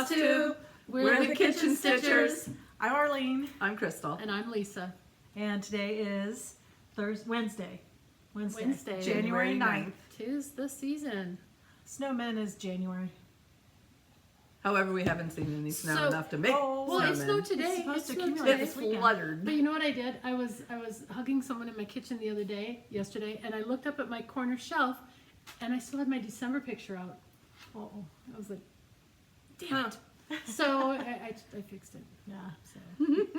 FlossTube. We're the Kitchen Stitchers. I'm Arlene. I'm Crystal. And I'm Lisa. And today is Wednesday. January 9th. 'Tis the season. Snowman is January. However, we haven't seen any snow So- enough to make Well, it snowed today. It's supposed to snowed accumulate today. It's this weekend. fluttered. But you know what I did? I was hugging someone in my kitchen yesterday, and I looked up at my corner shelf, and I still had my December picture out. Oh, I was like, damn it. So I fixed it. Yeah. So.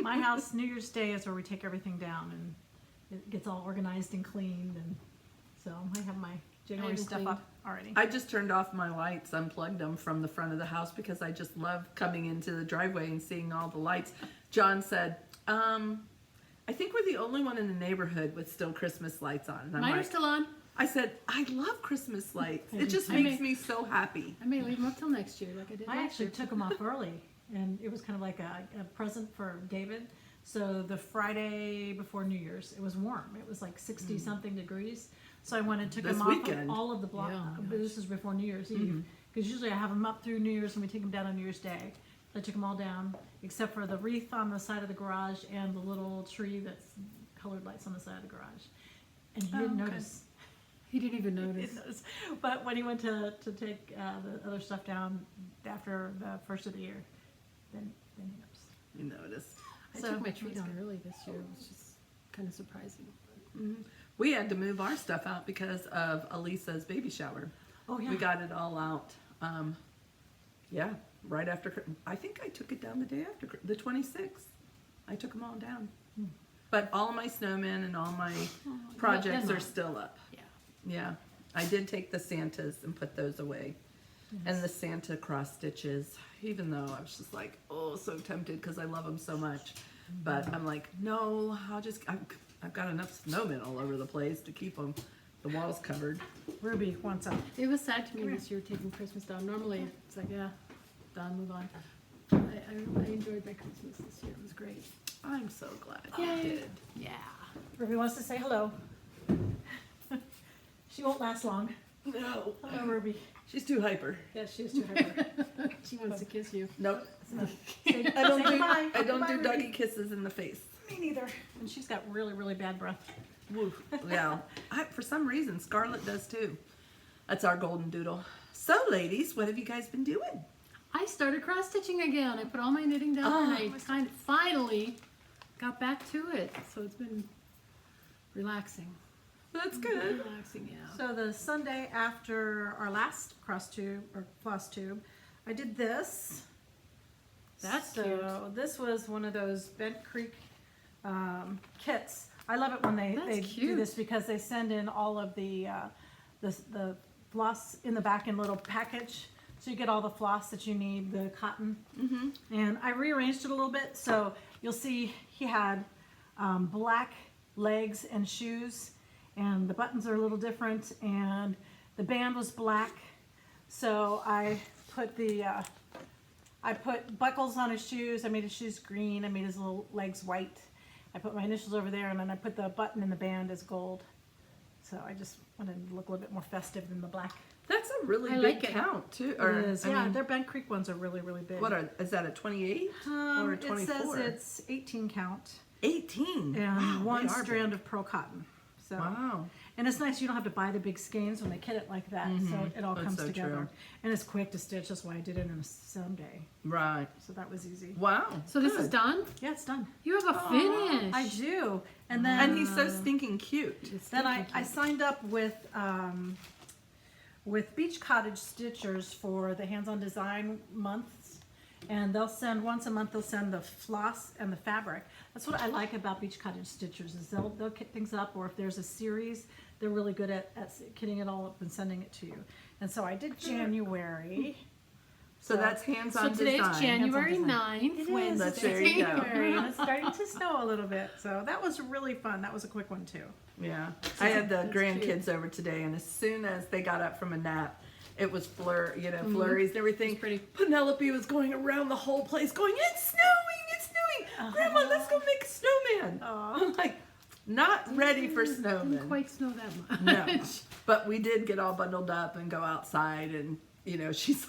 My house, New Year's Day is where we take everything down and it gets all organized and cleaned, and so I have my January haven't stuff cleaned. up already. I just turned off my lights, unplugged them from the front of the house because I just love coming into the driveway and seeing all the lights. John said, I think we're the only one in the neighborhood with still Christmas lights on. And I'm Mine are like, still on. I said, I love Christmas lights. I It do just too. makes me so happy. I may leave them up till next year, like I did I last actually year. took them off early, and it was kind of like a present for David. So the Friday before New Year's, it was warm. It was like 60 something degrees. So I went and took This them off weekend. of all of the block. Yeah, oh my But this is before New Year's Eve, because usually I have them up through New Year's and we take them down on New Year's Day. I took them all down except for the wreath on the side of the garage and the little tree that's colored lights on the side of the garage. And he didn't okay. notice. He didn't even He notice. didn't notice. But when he went to take the other stuff down after the first of the year, then he noticed. You noticed. I So, took my tree that's down good. early this year. It was just kind of surprising. We had to move our stuff out because of Elisa's baby shower. Oh yeah. We got it all out. Yeah, right after. I think I took it down the day after the 26th. I took them all down. But all my snowmen and all my projects they're are not. still up. Yeah. Yeah, I did take the Santas and put those away. And the Santa cross stitches, even though I was just like, oh, so tempted because I love them so much. But I'm like, no, I've got enough snowmen all over the place to keep them, the walls covered. Ruby wants up. It was sad to me this year taking Christmas down. Normally it's like, yeah, done, move on. I enjoyed my Christmas this year. It was great. I'm so glad Yay. you did. Yeah. Ruby wants to say hello. She won't last long. No, Hello, Ruby. she's too hyper. Yes, she is too hyper. She wants to kiss you. Nope. Say, I don't say do goodbye. I don't Goodbye, do Ruby. doggy kisses in the face. Me neither. And she's got really, really bad breath. Woo. Yeah. For some reason, Scarlett does too. That's our golden doodle. So, ladies, what have you guys been doing? I started cross stitching again. I put all my knitting down and I kind of finally got back to it. So it's been relaxing. That's good. Relaxing, yeah. So the Sunday after our last FlossTube, I did this. That's so cute. This was one of those Bent Creek kits. I love it when they do cute. this because they send in all of the floss in the back in a little package. So you get all the floss that you need, the cotton. And I rearranged it a little bit. So you'll see he had black legs and shoes, and the buttons are a little different, and the band was black. So I put buckles on his shoes. I made his shoes green. I made his little legs white. I put my initials over there, and then I put the button in the band as gold. So I just wanted to look a little bit more festive than the black. That's a really I big like it. count too. It Or is. I Yeah, mean, their Bent Creek ones are really, really big. is that a 28 or a 24? It says it's 18 count 18. and Wow, one they are strand of pearl cotton. So, big. Wow. and it's nice you don't have to buy the big skeins when they kit it like that. So it all That's comes so together, true. and it's quick to stitch. That's why I did it in a Sunday. Right. So that was easy. Wow. So this is Good. done? Yeah, it's done. You have a finish. I do, and then And he's so stinking cute. It's Then I stinking cute. signed up with Beach Cottage Stitchers for the Hands-on Design months, and they'll send once a month. They'll send the floss and the fabric. That's what I like about Beach Cottage Stitchers is they'll kit things up, or if there's a series, they're really good at kitting it all up and sending it to you. And so I did January. So that's hands-on So today's design. January Hands-on 9th, It is. Wednesday. That's there you go. January, and it's starting to snow a little bit. So that was really fun. That was a quick one too. Yeah. I had the That's grandkids over today, and as soon as they got up from a nap, it was flurries and everything. It's pretty. Penelope was going around the whole place going, it's snowing, it's snowing. Grandma, let's go make a snowman. I'm like, not ready for Didn't snowmen. quite snow that much. No. But we did get all bundled up and go outside, and she's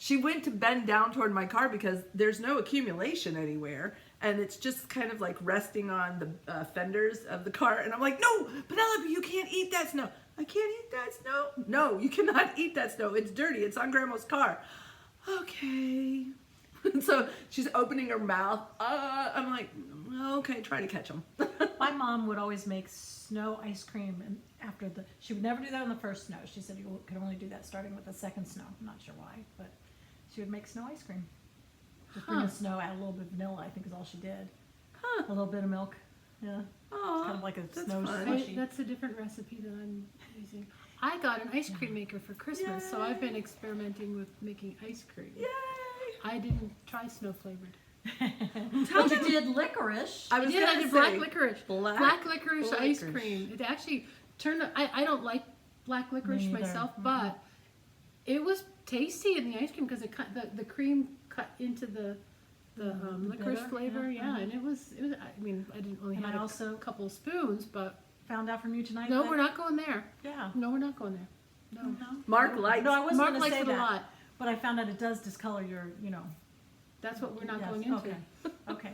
she went to bend down toward my car because there's no accumulation anywhere. And it's just kind of like resting on the fenders of the car. And I'm like, no, Penelope, you can't eat that snow. I can't eat that snow. No, you cannot eat that snow. It's dirty. It's on Grandma's car. Okay. So she's opening her mouth. I'm like, okay, try to catch them. My mom would always make snow ice cream, and she would never do that on the first snow. She said you could only do that starting with the second snow. I'm not sure why, but she would make snow ice cream. Just bring the snow, add a little bit of vanilla, I think is all she did. Huh. A little bit of milk. Yeah. Aw, Kind of like a that's snow fun. slushy. That's a different recipe that I'm using. I got an ice cream maker for Christmas, so I've been experimenting with making ice cream. Yay! I didn't try snow flavored. But you did licorice. I was I gonna did say, black licorice. Black licorice ice licorice. cream. It actually turned. I don't like black licorice Me neither. myself, but it was tasty in the ice cream because it cut the cream cut into the licorice bitter, flavor. yeah, Yeah, and it was. I mean, I didn't only And have I a also- couple of spoons, but Found out from you tonight. no, that- we're not going there. Yeah. No, we're not going there. No. Mark likes. No, I wasn't Mark going to likes say it that. a lot. But I found out it does discolor your, That's what we're not yes, going into. Okay. Okay.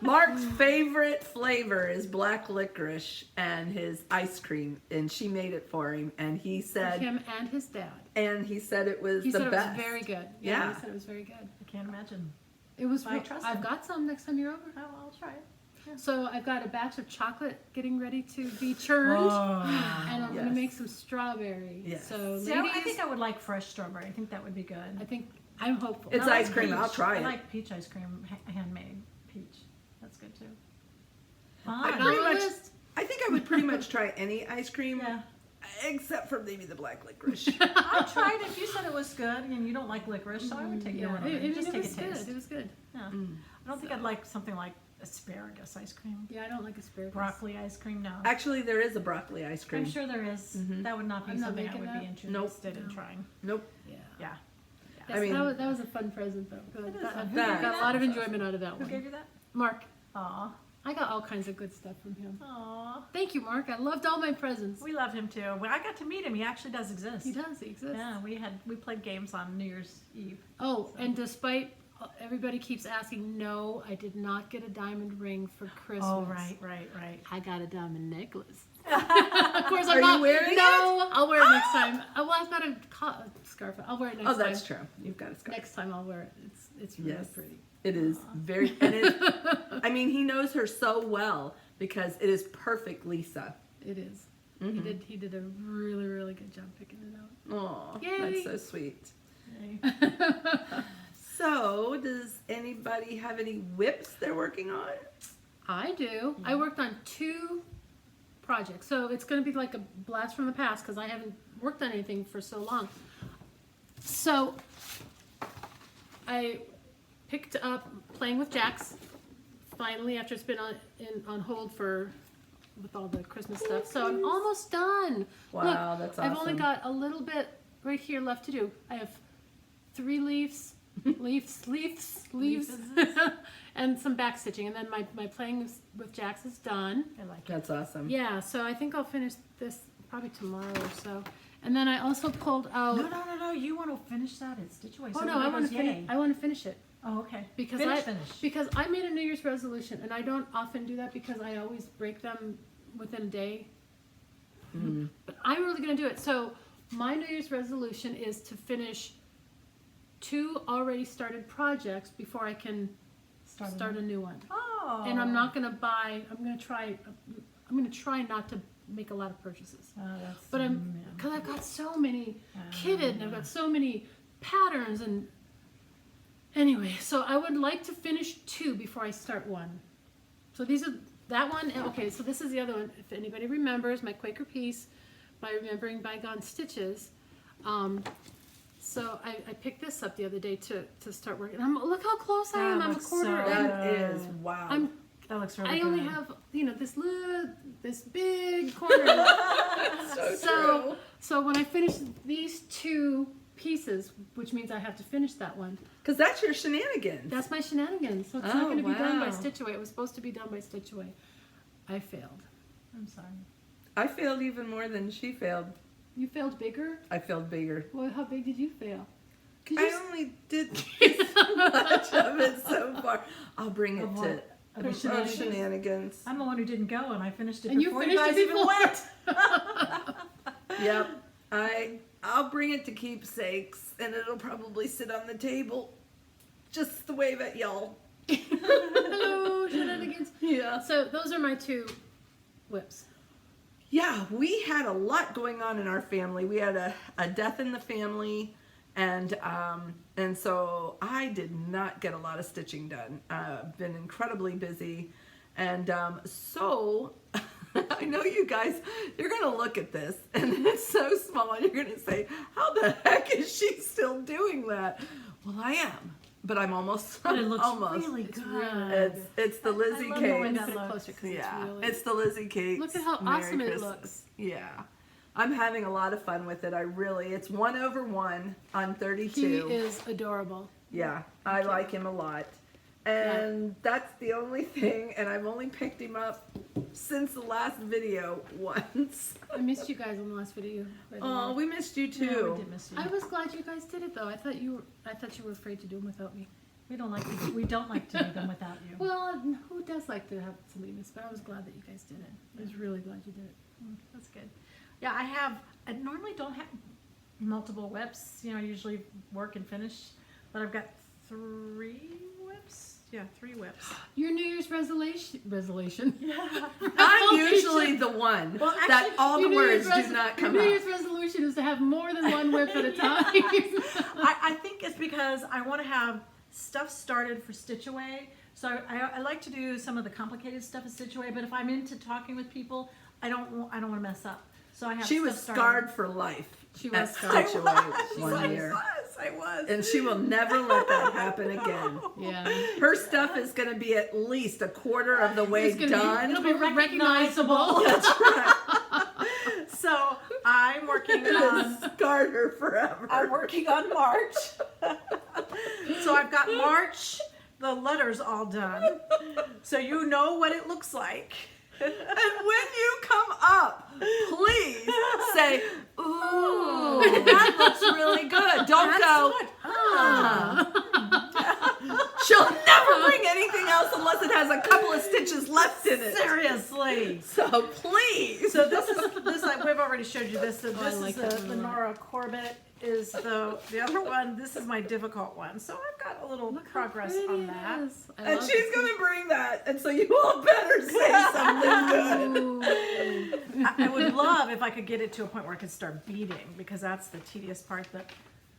Mark's favorite flavor is black licorice and his ice cream, and she made it for him. And he For said, him and his dad. he said it was He the said best. it was very good. Yeah. He said it was very good. I can't imagine. It was. I trust I've him. got some next time you're over. Oh, I'll try it. So I've got a batch of chocolate getting ready to be churned, and I'm going to Yes. make some strawberry. Yes. So See, ladies, I think I would like fresh strawberry. I think that would be good. I'm hopeful. It's I ice like cream. peach. I'll try I it. like peach ice cream, handmade peach. That's good too. I Fun. pretty On the much. list. I think I would pretty much try any ice cream, Yeah. except for maybe the black licorice. I tried it. You said it was good, and you don't like licorice, so I would take your word on it. Just take a was good. taste. It was good. Yeah. I don't think I'd like something like asparagus ice cream, Yeah, I don't like asparagus. broccoli ice cream. No, Actually, there is a broccoli ice cream. I'm sure there is. That would not be I'm not something I making would that. be interested Nope. in No. trying. Nope. Yeah. Yeah. I mean- that was a fun present though. Good. It is fun. I That- got a lot of enjoyment out of that Who one. gave you that? Mark, Aw. I got all kinds of good stuff from him. Aw. Thank you, Mark. I loved all my presents. We love him too. When I got to meet him, he actually does exist. He does. He exists. Yeah, we played games on New Year's Eve. Oh, and despite everybody keeps asking, no, I did not get a diamond ring for Christmas. Oh, right. I got a diamond necklace. Of course, I'm Are not you wearing No, I'll wear it next time. Well, I've got a scarf. I'll wear it next Oh, time. that's true. You've got a scarf. Next time I'll wear it. It's really Yes. pretty. It is very, and it, I mean, he knows her so well because it is perfect Lisa. It is. Mm-hmm. He did a really, really good job picking it out. Oh, Yay. that's so sweet. Yay. So, does anybody have any whips they're working on? I do. I worked on 2 projects. So it's going to be like a blast from the past because I haven't worked on anything for so long. So I picked up Playing with Jacks finally after it's been on hold with all the Christmas stuff. So I'm almost done. Wow, Look, that's I've only awesome. got a little bit right here left to do. I have 3 leaves, and some back stitching, and then my Playing with Jacks is done. I like it. That's awesome. Yeah, so I think I'll finish this probably tomorrow or so. And then I also pulled out. No. You want to finish that at Stitchaway? Oh so no, everybody I want goes, to finish. "Yay." I want to finish it Oh, okay. because Finish. I made a New Year's resolution, and I don't often do that because I always break them within a day. But I'm really going to do it. So my New Year's resolution is to finish 2 already started projects before I can start a new one. Oh. And I'm not going to buy. I'm going to try not to make a lot of purchases. Oh, that's, But because I've got so many kitted and I've got so many patterns and anyway, so I would like to finish 2 before I start 1. So these are that one. Okay, so this is the other one. If anybody remembers my Quaker piece by remembering bygone stitches. So I picked this up the other day to start working. Look how close I am. I'm a looks quarter so in. That is wow. that looks really I good. only have this big corner. so So when I finish these 2 pieces, which means I have to finish that one, because that's your shenanigans. that's my shenanigans. So it's Oh, not going to be done by wow. Stitchaway. It was supposed to be done by Stitchaway. I failed. I'm sorry. I failed even more than she failed. You failed bigger? I failed bigger. Well, how big did you fail? I only did this much of it so far. I'll bring it Of to what? Of the of shenanigans? shenanigans. I'm the one who didn't go, and I finished it And you before finished guys it even before. went. Yep. I'll bring it to keepsakes, and it'll probably sit on the table, just the way that y'all. Hello, shenanigans. Yeah. So those are my 2 whips. Yeah, we had a lot going on in our family. We had a death in the family, and so I did not get a lot of stitching done. Been incredibly busy, and so I know you guys, you're gonna look at this, and it's so small, and you're gonna say, "How the heck is she still doing that?" Well, I am, but I'm almost. But it looks almost. really It's good. really It's the Lizzie love the way cake. that Put it looks. closer because Yeah, it's really. it's the Lizzie cake. Look at how awesome it looks. Yeah. I'm having a lot of fun with it. It's 1/1 on 32. He is adorable. Yeah, I like him a lot. And that's the only thing, and I've only picked him up since the last video once. I missed you guys on the last video. by the Oh, way. we missed you Yeah, too. we did miss you. I was glad you guys did it though. I thought you were afraid to do them without me. We don't like to do them without you. Well, who does like to have somebody miss? But I was glad that you guys did it. I was really glad you did it. That's good. Yeah, I normally don't have multiple whips. You know, I usually work and finish, but I've got 3 whips. Yeah, 3 whips. Your New Year's resolution. Yeah. I'm usually the one Well, that actually, all the Your New words Year's do not Your come New out. Year's resolution is to have more than one whip at a time. I think it's because I want to have stuff started for Stitchaway. So I like to do some of the complicated stuff at Stitchaway, but if I'm into talking with people, I don't want to mess up. So I have She stuff was started. scarred for life. She at was scarred. Stitchaway one year. I was. And she will never let that happen again. Yeah. Her stuff is going to be at least a quarter of the way It's gonna done. It'll be recognizable. That's right. So I'm working on. Scarred her forever. I'm working on March. So I've got March, the letters all done. So you know what it looks like. And when you come up, please say, "Ooh, that looks really good." Don't go. She'll never bring anything else unless it has a couple of stitches left in it. Seriously. So please. So this we've already showed you this. So I this like is that the one a lot. Nora Corbett is the other one. This is my difficult one. So I've got a little Look how progress pretty on it that. is. I And love she's it. going to bring that. And so you all better say something good. Ooh. I would love if I could get it to a point where I could start beading, because that's the tedious part that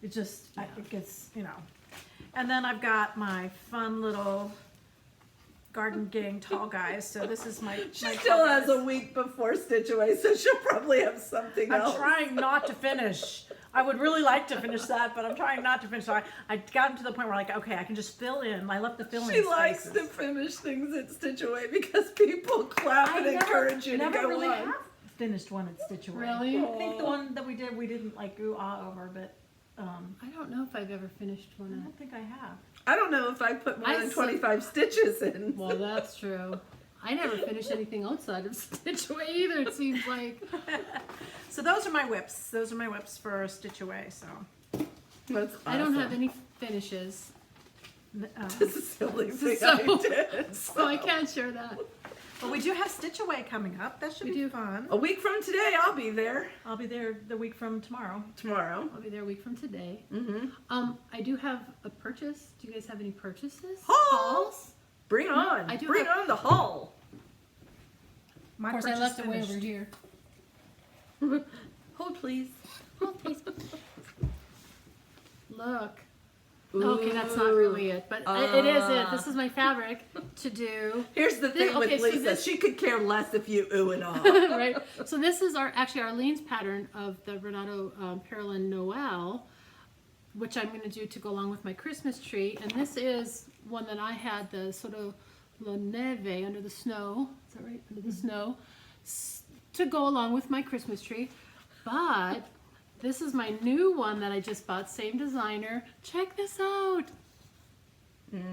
it just it gets, you know. And then I've got my fun little garden gang tall guys. So this is my She my still has a progress. week before Stitchaway, so she'll probably have something I'm else. trying not to finish. I would really like to finish that, but I'm trying not to finish. So I got to the point where like, okay, I can just fill in. I left the fill in She likes spaces. to finish things at Stitchaway because people clap and encourage you to never go really on. have finished one at Stitchaway. Really? I think the one that we did, we didn't like ooh ah over, but I don't know if I've ever finished I one. don't think I have. I don't know if I put more I than see. 25 stitches in. Well, that's true. I never finished anything outside of Stitchaway either, it seems like. So those are my whips. Those are my whips for Stitchaway. So That's I don't have awesome. any finishes, This is the only thing So- I did. so I can't share that. but we do have Stitchaway coming up. That should We be do. fun. A week from today, I'll be there. I'll be there the week from tomorrow. Tomorrow. I'll be there a week from today. Mm-hmm. I do have a purchase. Do you guys have any purchases? Hauls? Bring No, on. I do Bring have- on the haul. My Of course, I purchase left it way finished. over here. Hold, please. Oh, please. Look. Okay, that's not really it, but it is it. This is my fabric to do. Here's the thing Okay, with so Lisa. this- She could care less if you ooh and ah. Right. So this is actually Arlene's pattern of the Renato Parolin Noel, which I'm going to do to go along with my Christmas tree. And this is one that I had, the sort of La Neve, under the snow. Is that right? Under the snow. To go along with my Christmas tree. But this is my new one that I just bought, same designer. Check this out.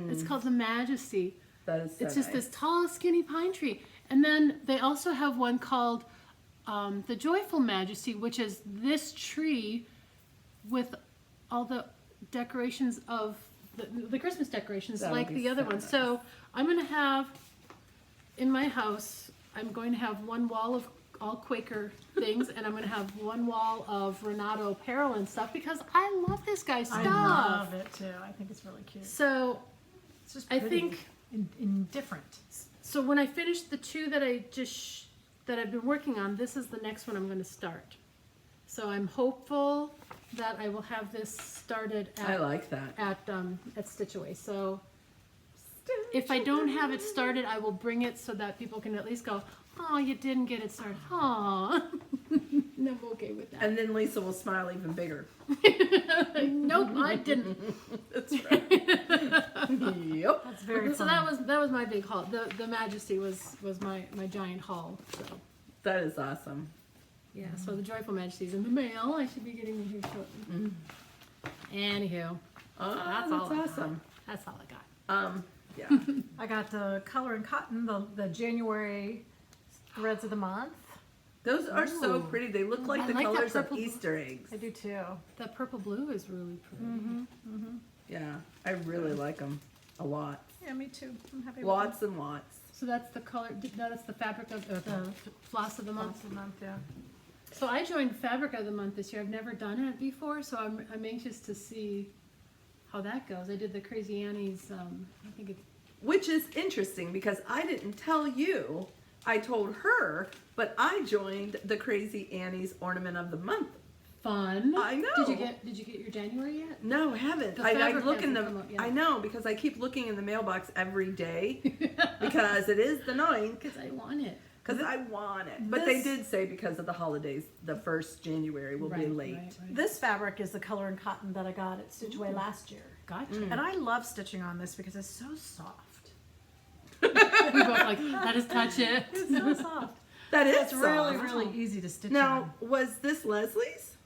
It's called the Majesty. That is so It's just nice. this tall, skinny pine tree. And then they also have one called the Joyful Majesty, which is this tree with all the decorations of the Christmas decorations That'll like be the other so ones. nice. So I'm going to have, in my house, I'm going to have one wall of all Quaker things, and I'm going to have one wall of Renato apparel and stuff because I love this guy's stuff. I love it too. I think it's really cute. So It's just I pretty think, in different. so when I finish the two that that I've been working on, this is the next one I'm going to start. So I'm hopeful that I will have this started I like that. at Stitchaway. So if I don't have it started, I will bring it so that people can at least go, oh, you didn't get it started. Aw. And I'm okay with that. And then Lisa will smile even bigger. Nope, I didn't. That's right. Yep. That's very So fun. that was my big haul. The Majesty was my giant haul. So That is awesome. yeah, so the Joyful Majesty is in the mail. I should be getting it here shortly. Anywho, Oh, That's that's all I got. awesome. that's all I got. Yeah. I got the color and cotton, the January threads of the month. Those are so Ooh. pretty. They look like I the like that colors of purple blue. Easter eggs. I do too. That purple blue is really pretty. Yeah, I really like them a lot. Yeah, me too. I'm happy Lots and lots. So that's the color. That's the fabric of the floss of the with month. the month. Yeah. So I joined Fabric of the Month this year. I've never done it before, so I'm anxious to see how that goes. I did the Crazy Annie's. I think it's Which is interesting because I didn't tell you. I told her, but I joined the Crazy Annie's Ornament of the Month. fun. I know. Did you get your January yet? No, I haven't. The I fabric look in hasn't the. come up yet. I know because I keep looking in the mailbox every day because it is the 9th. Because I want it. Because I want it. But they This- did say because of the holidays, the 1st January will be late. Right. This fabric is the color and cotton that I got at Stitchaway last year. Gotcha. And I love stitching on this because it's so soft. We both like, let us touch it. It's so soft. That is It's really, soft. really easy to stitch Now, was this Leslie's?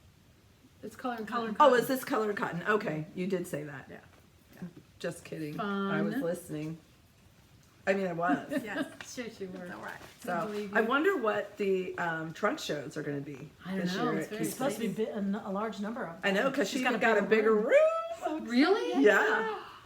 It's color and Color color. and Oh, is this colored cotton? Okay, you did say that. Yeah. Just kidding. I was Fun. listening. I mean, I was. on. Yes. Sure, you were. All right. So believe I you. wonder what the trunk shows are going to be I don't this know, year. it's at very It's supposed to be a large number of them. I know because She's she's got a bigger room. Really? Yeah,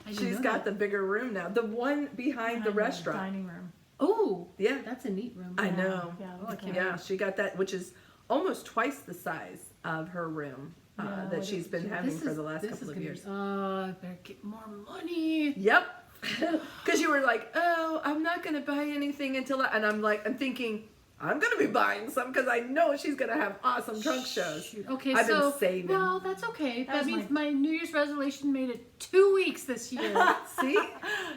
I didn't she's know got that. the bigger room now. The one behind the restaurant. Dining room. Oh, Yeah, that's a neat room. I know. Yeah. Oh, I can't Yeah, she got that, which is almost twice the size of her room Yeah, that what she's is- been having This for is- the last this couple is of gonna years. Be, I better get more money. Yep. Because you were like, oh, I'm not going to buy anything until and I'm like, I'm thinking, I'm going to be buying some because I know she's going to have awesome trunk shows. Shoot. Okay, I've so been saving. well, that's okay. That was means my New Year's resolution made it 2 weeks this year. See?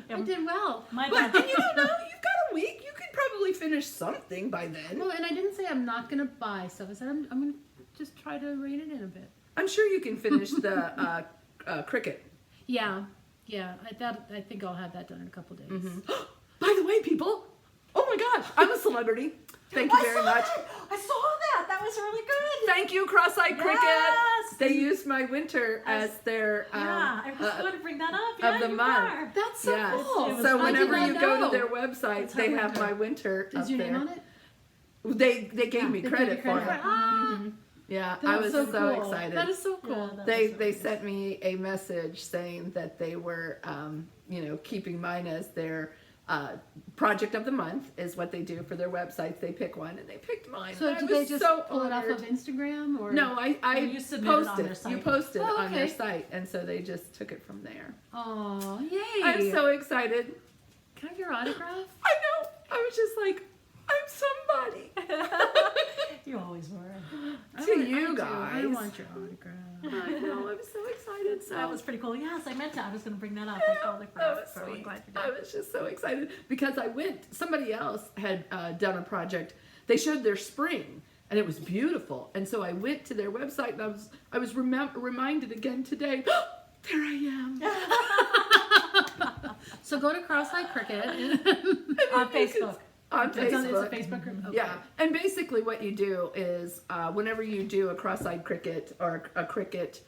I did well. My But, dad. and you don't know, you've got a week. You could probably finish something by then. Well, and I didn't say I'm not gonna buy stuff. I said I'm gonna just try to rein it in a bit. I'm sure you can finish the cricket. Yeah. I think I'll have that done in a couple days. By the way, people, oh my gosh, I'm a celebrity. Thank you very much. I saw that. That was really good. Thank you, Cross-Eyed Cricket. Yes. They used my winter as their Yeah, I was going to bring that up. Yeah, of the you month. are. That's so Yeah. cool. It was So fun. whenever I did you not go know. to their website, It's they her have winter. my winter Is up your there. name on it? They gave me They credit gave for you it. credit for it. Ah, Yeah, that's I was so, cool. excited. That is so cool. Yeah, that They was they really sent me a message saying that they were keeping mine as their project of the month is what they do for their websites. They pick one and they picked mine. So I did was they just so pull it off honored. of Instagram or? No, I you submitted on posted. their site. You posted Oh, on their okay. site, and so they just took it from there. Oh, yay! I'm so excited. Can I have your autograph? I know. I was just like, I'm somebody. You always were. To you I guys. want your autograph. I know. I'm so excited. So That was pretty cool. Yes, I meant to. I was going to bring that up. I I know, totally that forgot. was So I'm sweet. glad you I did. was just so excited because somebody else had done a project. They showed their spring and it was beautiful. And so I went to their website and I was reminded again today, there I am. So go to Cross-Eyed Cricket On Facebook. On It's a Facebook. Facebook group. Okay. Yeah, and basically what you do is whenever you do a cross-eyed cricket or a cricket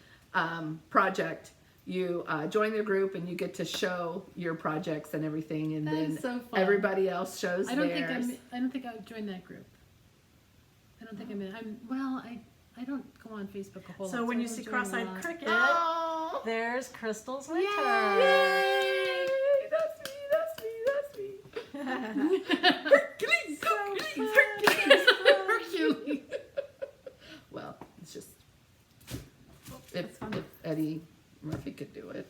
project, you join the group and you get to show your projects and everything, and That then is so fun. everybody else shows I don't theirs. think I don't think I would join that group. I don't think I'm in. I don't go on Facebook a whole lot. So when I you don't see join a cross-eyed lot. cricket, Oh, Aw. There's Crystal's winter. Yay! That's me. Hercules! Hercules. Well, it's just if Eddie Murphy could do it.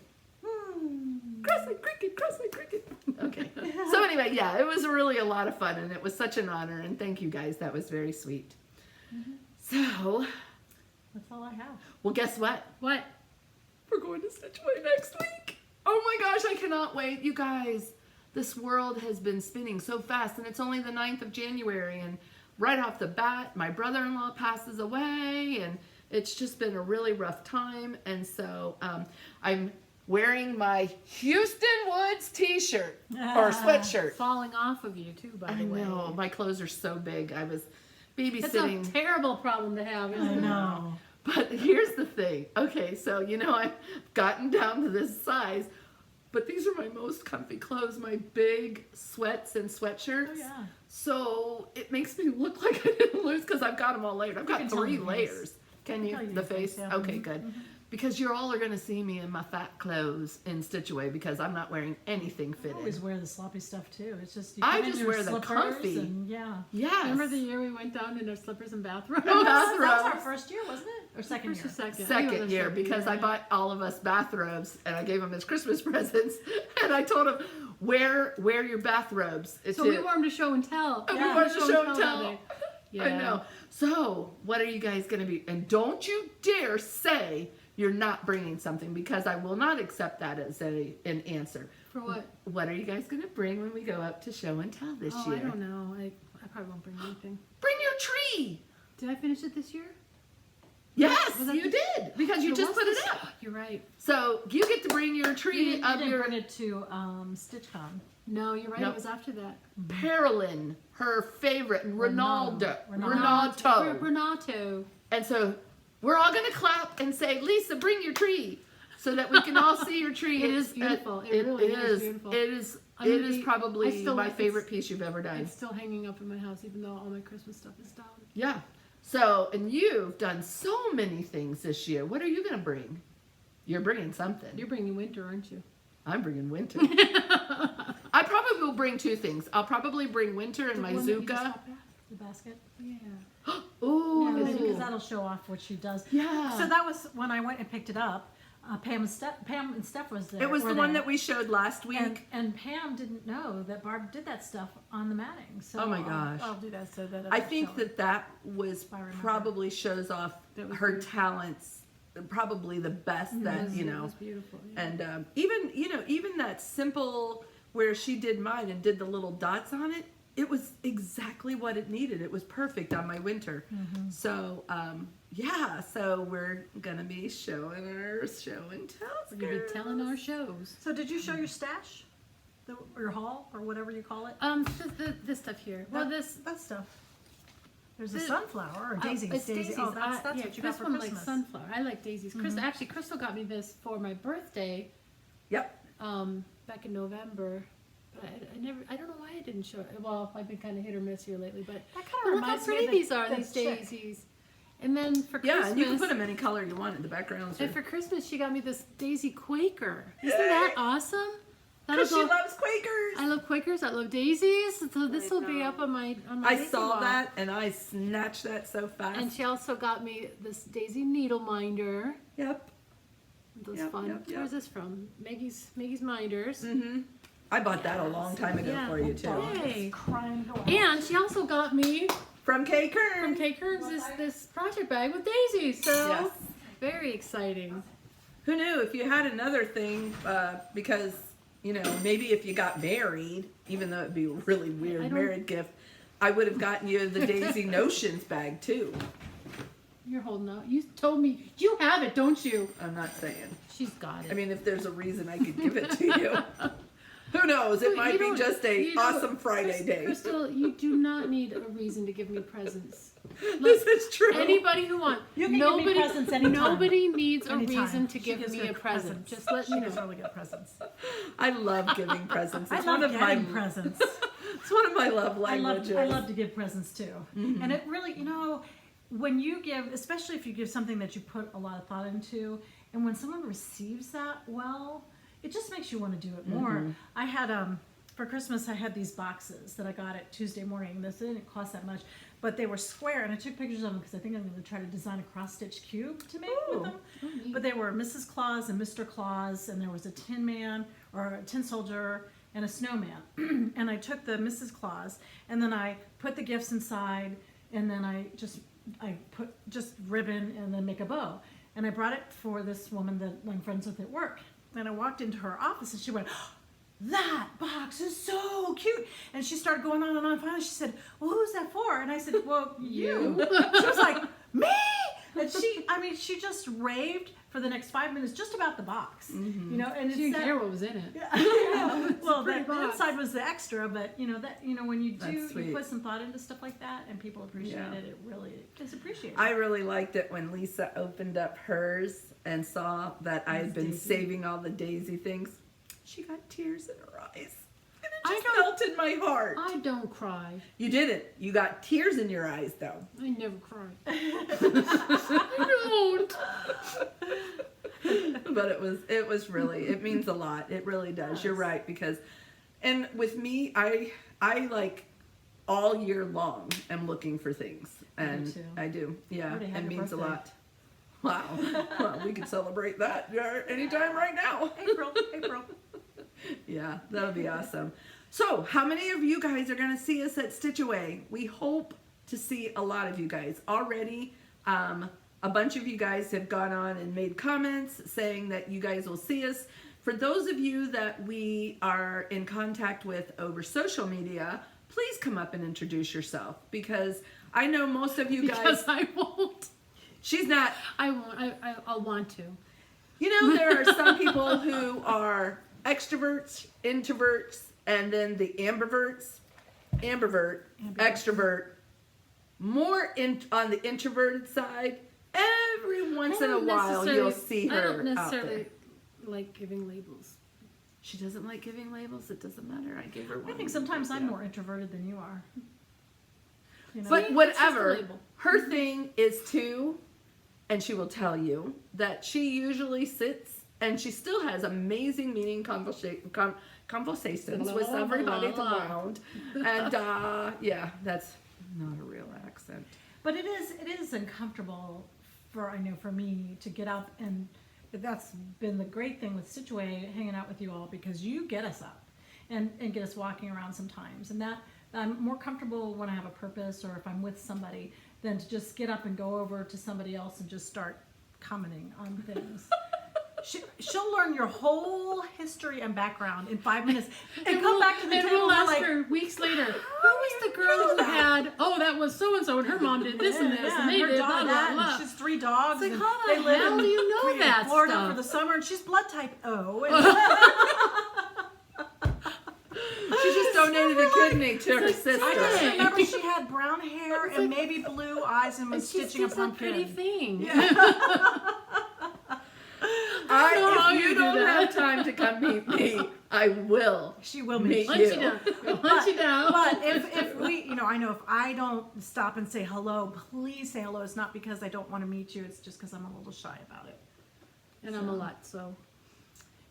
Cross-eyed cricket. Okay. So anyway, yeah, it was really a lot of fun, and it was such an honor, and thank you guys. That was very sweet. So, That's all I have. well, guess what? What? We're going to Stitchaway next week. Oh my gosh, I cannot wait. You guys, this world has been spinning so fast, and it's only the 9th of January, and right off the bat, my brother-in-law passes away, and it's just been a really rough time, and so I'm wearing my Houston Woods t-shirt or sweatshirt. Falling off of you too, by I the way. know, my clothes are so big. I was That's babysitting. a terrible problem to have, isn't I it? know. But here's the thing. Okay, so I've gotten down to this size, but these are my most comfy clothes, my big sweats and sweatshirts. Oh, yeah. So it makes me look like I didn't lose because I've got them all layered. I've got can tell 3 the face. layers. Can you? tell you The the face, face? yeah. Okay, good. Because you all are going to see me in my fat clothes in Stitchaway because I'm not wearing anything I always fitted. wear the sloppy stuff too. It's just I put in just your wear the slippers comfy. And, yeah. Yes. Remember the year we went down in our slippers and bathrobes? Oh, That was our bathrobes. first year, wasn't it? Or second First year? or second? I think it Second was year second because year. I bought all of us bathrobes and I gave them as Christmas presents and I told them wear your bathrobes. So we wore them to show and tell. we Yeah. wanted to show and that tell. day. Yeah. I know. So what are you guys going to be? And don't you dare say you're not bringing something because I will not accept that as an answer. For what? What are you guys going to bring when we go up to show and tell this Oh, year? I don't know. I probably won't bring anything. Bring your tree. Did I finish it this year? Yes, Was that you did because you It just was put it this- up. You're right. So you get to bring your You tree didn't, of your bring it to StitchCon. No, you're right. Nope. It was after that. Pearlin, her favorite, and Ronaldo. Ronaldo. Renato. And so we're all going to clap and say, Lisa, bring your tree so that we can all see your tree. It is beautiful. It really is beautiful. It is, I'm it gonna is be- I probably still my like favorite it's- piece you've ever done. It's still hanging up in my house, even though all my Christmas stuff is down. Yeah. So, and you've done so many things this year. What are you going to bring? You're bringing something. You're bringing winter, aren't you? I'm bringing winter. I probably will bring 2 things. I'll probably bring winter and my one that you just Zuka. got back? The basket. Yeah. Ooh. Yeah, because that'll show off what she does. Yeah. So that was when I went and picked it up. Pam and Steph was there. It was were the one there. that we showed last week. And Pam didn't know that Barb did that stuff on the matting. So Oh my gosh. I'll do that so that I it'll think show it. that was I remember. probably shows off That was her beautiful. talents, probably the best that It you know. was beautiful. Yeah. And even that simple where she did mine and did the little dots on it, it was exactly what it needed. It was perfect on my winter. Mm-hmm. So yeah, so we're gonna be showing our show and tell. We're gonna be telling our shows. So did you show your stash, your haul, or whatever you call it? This stuff here. Well, that stuff. There's a The- sunflower or daisies. It's daisies. Oh, that's yeah, what you got this for one Christmas. likes sunflower. I like daisies. Actually, Crystal got me this for my birthday Yep. back in November. But I don't know why I didn't show it. Well, I've been kind of hit or miss here lately. But That kind look of how reminds me pretty of these are, the these chick. daisies. And then for Yeah, Christmas, and you can put them any color you want. The backgrounds are and for Christmas, she got me this Daisy Quaker. Isn't Yay. that awesome? because she That'll go- loves Quakers. I love Quakers. I love daisies. So this will be know. up on my I daisy saw wall. that and I snatched that so fast. And she also got me this daisy needle minder. Yep. Those Yep, fun. yep, yep. Where's this from? Maggie's Minders. Mm-hmm. I bought that a long time ago Yeah. for you too. Yay. Crying go out. And she also got me From K. Kern. from Kay Kearns this project bag with daisies. So Yes. very exciting. Who knew if you had another thing, because, maybe if you got married, even though it'd be a really I weird don't- married gift, I would have gotten you the Daisy Notions bag too. You're holding out. You told me you have it, don't you? I'm not saying. She's got it. I mean, if there's a reason I could give it to you. Who knows? It You might be don't- just a you don't- awesome Friday day. Crystal, you do not need a reason to give me presents. This is true. Anybody who wants. You can give me presents anytime. Nobody needs a Anytime. reason to She give gives me good a present. presents. Just let She me gives know. really good presents. I love giving presents. I It's love one of my getting presents. It's one of my love I languages. love to give presents too. And it really, when you give, especially if you give something that you put a lot of thought into, And when someone receives that well, it just makes you want to do it more. I had, for Christmas, I had these boxes that I got at Tuesday morning. This didn't cost that much, but they were square, and I took pictures of them because I think I'm going to try to design a cross-stitch cube to make with them. But they were Mrs. Claus and Mr. Claus, and there was a Tin Man or a Tin Soldier and a snowman. And I took the Mrs. Claus, and then I put the gifts inside, and then I put just ribbon and then make a bow. And I brought it for this woman that I'm friends with at work. And I walked into her office, and she went, "That box is so cute." And she started going on and on. Finally, she said, "Well, who's that for?" And I said, "Well, you." She was like, "Me?" And she just raved for the next 5 minutes just about the box. You know, and She didn't care what was in it. Well, pretty the box. inside was the extra, but when you That's do, sweet. you put some thought into stuff like that, and people appreciate it. It really is appreciated. I really liked it when Lisa opened up hers and saw that I had been Daisy. saving all the Daisy things. She got tears in her eyes. And it I just don't- melted my heart. I don't cry. You didn't. You got tears in your eyes, though. I never cry. I don't. But it was really, it means a lot. It really does. You're right, because, and with me, I like all year long am looking for things. And too. I do. Yeah. already had It your means a birthday. lot. Wow. Well, we could celebrate that anytime right now. April. Yeah, that'll be awesome. So, how many of you guys are going to see us at Stitchaway? We hope to see a lot of you guys. Already, a bunch of you guys have gone on and made comments saying that you guys will see us. For those of you that we are in contact with over social media, please come up and introduce yourself, because I know most of you guys... Because I won't. She's not... I won't. I'll want to. You know, there are some people who are extroverts, introverts, and then the ambiverts. Ambivert, extrovert, more on the introverted side. Every once in a while, you'll see her I don't out there. necessarily like giving labels. She doesn't like giving labels. It doesn't matter. I gave her one. I think sometimes I'm Yeah. more introverted than you are. You know? But It's just a whatever, label. her thing is to, and she will tell you, that she usually sits and she still has amazing meaning conversations with everybody around. And yeah, that's not a real accent. But it is uncomfortable for me to get up, and that's been the great thing with Stitchaway, hanging out with you all, because you get us up and get us walking around sometimes, and that I'm more comfortable when I have a purpose or if I'm with somebody than to just get up and go over to somebody else and just start commenting on things. She'll learn your whole history and background in 5 minutes and come back to the and table we'll and ask like, her weeks later, who was the girl who had, that was so-and-so, and her mom did this and this, and they her did dog blah, blah, that, blah. and she's 3 dogs. It's like, and how the they live hell in do you know that Florida stuff? for the summer, and she's blood type O. And She just donated a kidney to her sister. I just Hey. remember she had brown hair It's and like- maybe blue eyes and was She stitching a sticks that pumpkin. pretty thing. If you you do don't that. have time to come meet me, I will. She will meet meet Hunt you. you down. Hunt you down. But if we, I know if I don't stop and say hello, please say hello. It's not because I don't want to meet you. It's just because I'm a little shy about it. And I'm a lot, so.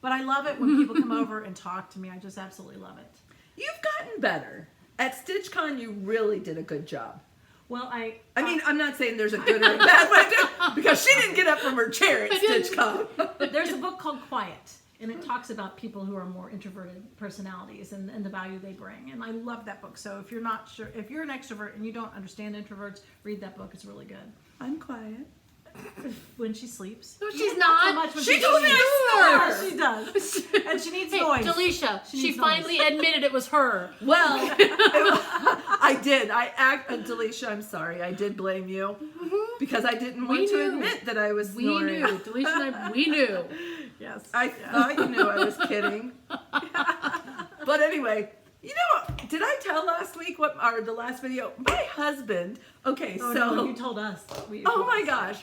But I love it when people come over and talk to me. I just absolutely love it. You've gotten better. At StitchCon, you really did a good job. Well, I mean, I'm not saying there's a good or a bad way to, because she didn't get up from her chair at I didn't. StitchCon. there's a book called Quiet, and it talks about people who are more introverted personalities and the value they bring. And I love that book. So if you're not sure, if you're an extrovert and you don't understand introverts, read that book. It's really good. I'm quiet. When she sleeps. No, she's So not. much when She told me sleeps. I snore. She does. And she needs Hey, noise. Delisha, She she needs finally admitted it was her. Well, I did. Delisha, I'm sorry. I did blame you because I didn't want We to knew. admit that I was We snoring. knew. Delisha and I, we knew. Yes. I thought you knew I was kidding. But anyway, you know, did I tell last week or the last video? My husband, okay, Oh, so. no, you told us. Oh my gosh.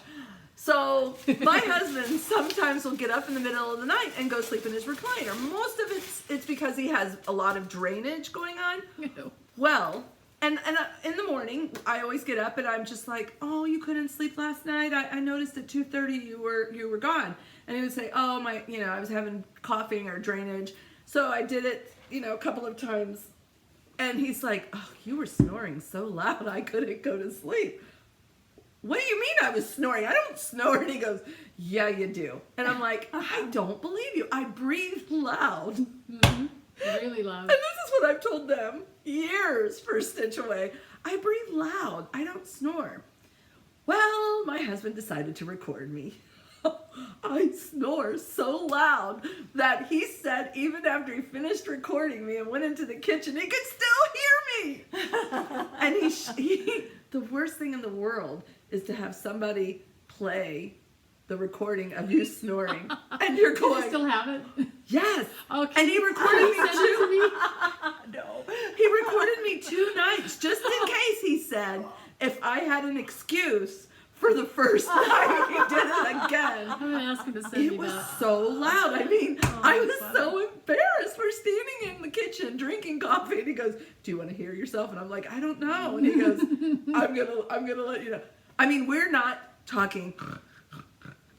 So my husband sometimes will get up in the middle of the night and go sleep in his recliner. Most of it's because he has a lot of drainage going on. Well, and in the morning I always get up and I'm just like, oh, you couldn't sleep last night. I noticed at 2:30 you were gone. And he would say, oh, I was having coughing or drainage. So I did it, a couple of times. And he's like, oh, you were snoring so loud I couldn't go to sleep. What do you mean I was snoring? I don't snore. And he goes, yeah, you do. And I'm like, I don't believe you. I breathe loud. Mm-hmm. Really loud. And this is what I've told them years for Stitchaway. I breathe loud. I don't snore. Well, my husband decided to record me. I snore so loud that he said even after he finished recording me and went into the kitchen, he could still hear me. And he the worst thing in the world is to have somebody play the recording of you snoring, and you're Do going, you still have it? yes. Okay. And he recorded me Send it to too. me. No. He recorded me 2 nights just in case, he said, if I had an excuse for the first time he did it again. I'm gonna ask him to send It me was that. so loud. I mean, Oh, I was that's funny. so embarrassed. We're standing in the kitchen drinking coffee, and he goes, "Do you want to hear yourself?" And I'm like, "I don't know." And he goes, "I'm gonna let you know." I mean, we're not talking.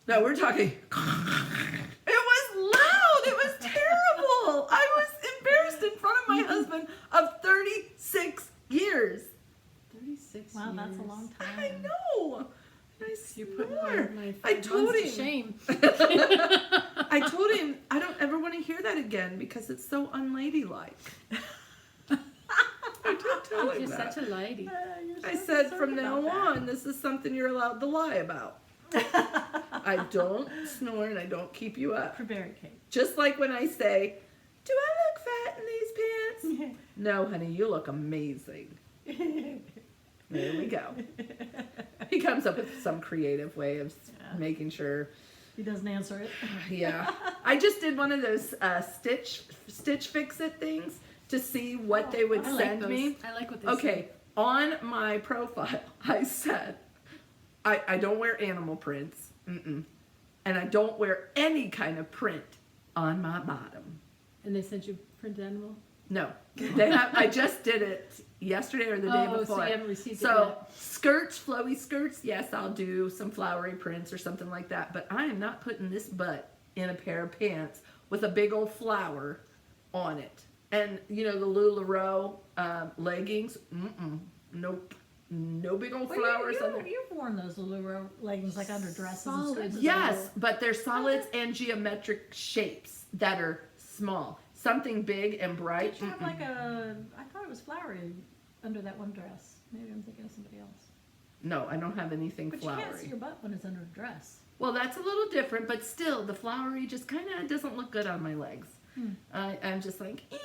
No, we're talking. It was loud. It was terrible. I was embarrassed in front of my husband of 36 years. 36 Wow, years. that's a long time. I know. I You're putting snore. my I told to him. shame. I told him I don't ever want to hear that again because it's so unladylike. I did tell him You're that. such a lady. I said from now on, this is something you're allowed to lie about. I don't snore and I don't keep you up. Prevaricate. Just like when I say, "Do I look fat in these pants?" No, honey, you look amazing. There we go. He comes up with some creative way of making sure. He doesn't answer it. Yeah, I just did one of those Stitch Fix It things to see what they would I like send those. me. I like what they Okay, on my profile, I said I don't wear animal prints, and I don't wear any kind of print on my bottom. And they sent you print animal? No, they have. I just did it yesterday or the day Oh, before. so you haven't received it So yet. skirts, flowy skirts. Yes, I'll do some flowery prints or something like that. But I am not putting this butt in a pair of pants with a big old flower on it. And the LuLaRoe leggings. Nope. No big old flowers on there. You've worn those LuLaRoe leggings like under dresses and Solid. skirts. Yes, but they're solids and geometric shapes that are small. Something big and bright. Did you have like I thought it was flowery under that one dress. Maybe I'm thinking of somebody else. No, I don't have anything But flowery. you can't see your butt when it's under a dress. Well, that's a little different, but still, the flowery just kind of doesn't look good on my legs. I'm just like, eh.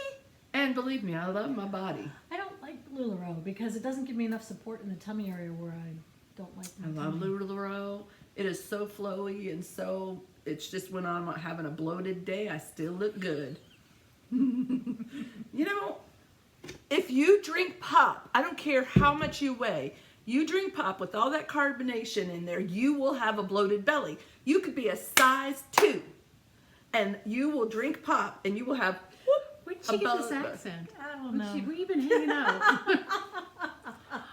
And believe me, I love my body. I don't like LuLaRoe because it doesn't give me enough support in the tummy area where I don't like I my love tummy. LuLaRoe. It is so flowy and so, it's just when I'm having a bloated day, I still look good. If you drink pop, I don't care how much you weigh, you drink pop with all that carbonation in there, you will have a bloated belly. You could be a size 2 and you will drink pop and you will have Where did she get this About- accent? I don't know. Where you been hanging out?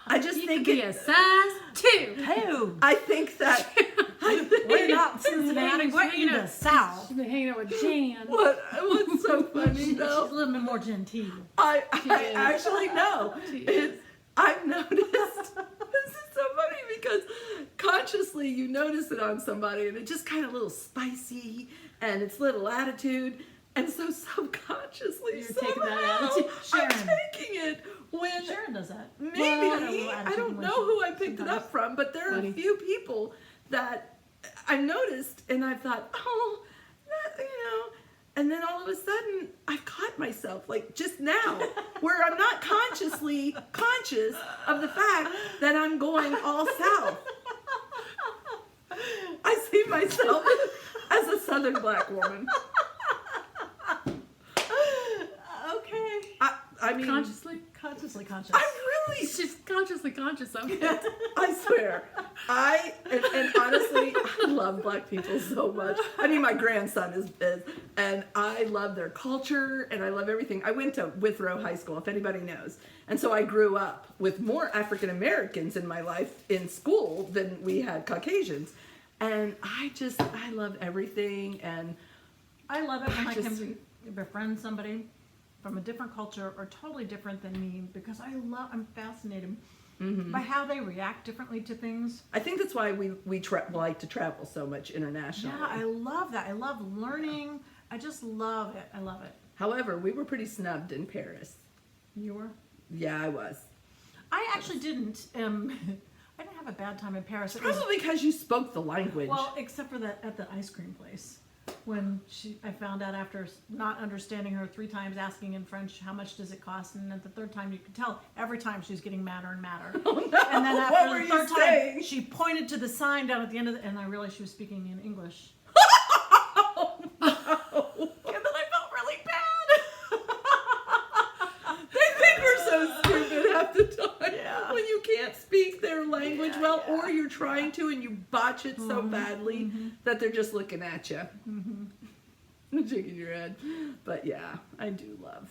I just You think could be a size 2. Who? I think that We're not Cincinnati. We're in the South. She's been hanging out with Jan. what's so funny She's a though, little bit more genteel. I is. actually know. She I've noticed. This is so funny because consciously you notice it on somebody and it's just kind of a little spicy and it's little attitude. And so subconsciously You're taking that somehow attitude. I'm Sharon. taking it when Sharon does that. maybe Well, I don't know who I picked it up from, but there are Funny. a few people that I've noticed and I thought, oh, that, and then all of a sudden I've caught myself like just now where I'm not consciously conscious of the fact that I'm going all south. I see myself as a Southern black woman. Okay. I mean, Consciously conscious. I'm really, She's consciously conscious of it. I swear, and honestly, I love black people so much. I mean, my grandson is, and I love their culture, and I love everything. I went to Withrow High School, if anybody knows, and so I grew up with more African Americans in my life in school than we had Caucasians. And I love everything. And I love it when I just- can befriend somebody from a different culture or totally different than me, because I'm fascinated by how they react differently to things. I think that's why we like to travel so much internationally. Yeah, I love that. I love learning. I just love it. I love it. However, we were pretty snubbed in Paris. You were? Yeah, I was. I actually didn't. I didn't have a bad time in Paris. It was, Probably because you spoke the language. well, except for that at the ice cream place. When I found out after not understanding her 3 times, asking in French, how much does it cost? And at the 3rd time, you could tell every time she was getting madder and madder. Oh, no. And then What after were the you 3rd time, saying? she pointed to the sign down at the end of and I realized she was speaking in English. Oh, no. And then I felt really bad. They think we're so stupid half the time. Yeah. When you can't speak their language Yeah, well, yeah. or you're trying to and you botch it so badly that they're just looking at you. Shaking your head. But yeah, I do love.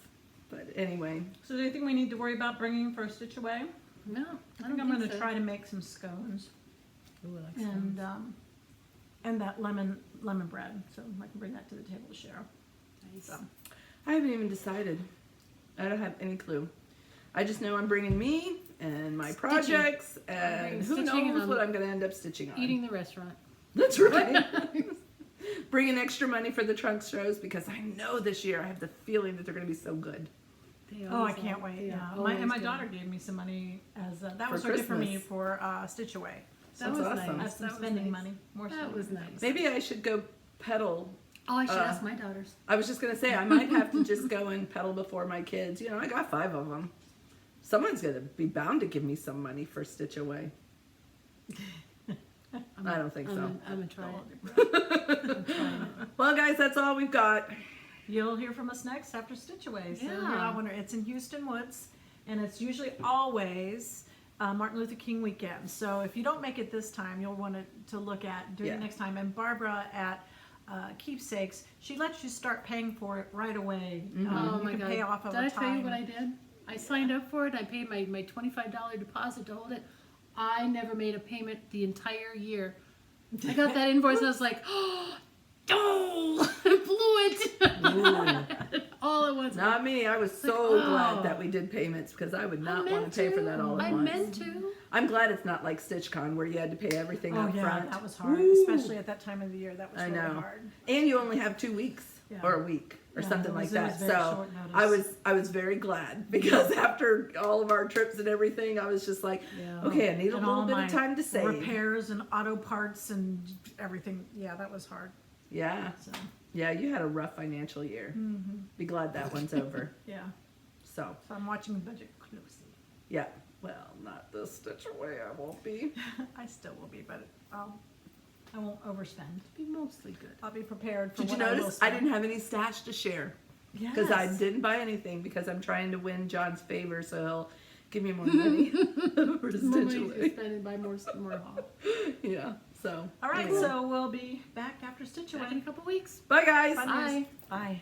But anyway. So do you think we need to worry about bringing for Stitchaway? No, I think I'm going to try to make some scones Ooh, I like and sounds. and that lemon bread, so I can bring that to the table to share. Nice. So. I haven't even decided. I don't have any clue. I just know I'm bringing me and my projects, and who Stitching knows on- what I'm going to end up stitching on. Eating the restaurant. That's right. Bringing extra money for the trunk shows because I know this year I have the feeling that they're going to be so good. They Oh, I always can't are. wait! They Yeah, are my always good. daughter gave me some money as that For was her gift for me Christmas. for Stitchaway. That That's was awesome. nice. That's some That was spending nice. money. More That spending was money. nice. Maybe I should go pedal. Oh, I should ask my daughters. I was just going to say, I might have to just go and pedal before my kids. You know, I got 5 of them. Someone's going to be bound to give me some money for Stitchaway. I don't think so. I'm gonna try it. I'm trying it. Well, guys, that's all we've got. You'll hear from us next after Stitchaway. So Yeah. I wonder. It's in Houston Woods, and it's usually always Martin Luther King weekend. So if you don't make it this time, you'll want to look at doing Yeah. it next time. And Barbara at Keepsakes, she lets you start paying for it right away. Oh You my can God! pay off over Did I time. tell you what I did? I signed up for it. I paid my $25 deposit to hold it. I never made a payment the entire year. I got that invoice. I was like, oh, I blew it all at once. Not me. I was so Like, glad oh. that we did payments because I would not I want meant to pay for that all at I once. meant to. I'm glad it's not like StitchCon where you had to pay everything Oh up yeah, front. that was hard, Woo! especially at that time of the year. That was I really know. hard. And you only have 2 weeks Yeah. or a week or Yeah, something it like was that. very So short notice. I was very glad because after all of our trips and everything, I was just like, Yeah. okay, I need a And little all bit my of time to save. repairs and auto parts and everything. Yeah, that was hard. Yeah, So yeah, you had a rough financial year. Be glad that one's over. yeah, So so I'm watching the budget closely. yeah, well, not this Stitchaway, I won't be. I still will be, but I won't overspend. Be mostly good. I'll be prepared for Did you what I will notice I spend. didn't have any stash to share? Yes. Because I didn't buy anything because I'm trying to win John's favor so he'll give me more money for More money to Stitchaway. spend and buy more haul. Yeah, so. All right, anyway. so we'll be back after Back in a Stitchaway. couple weeks. Bye, guys. Bye. Bye. Bye.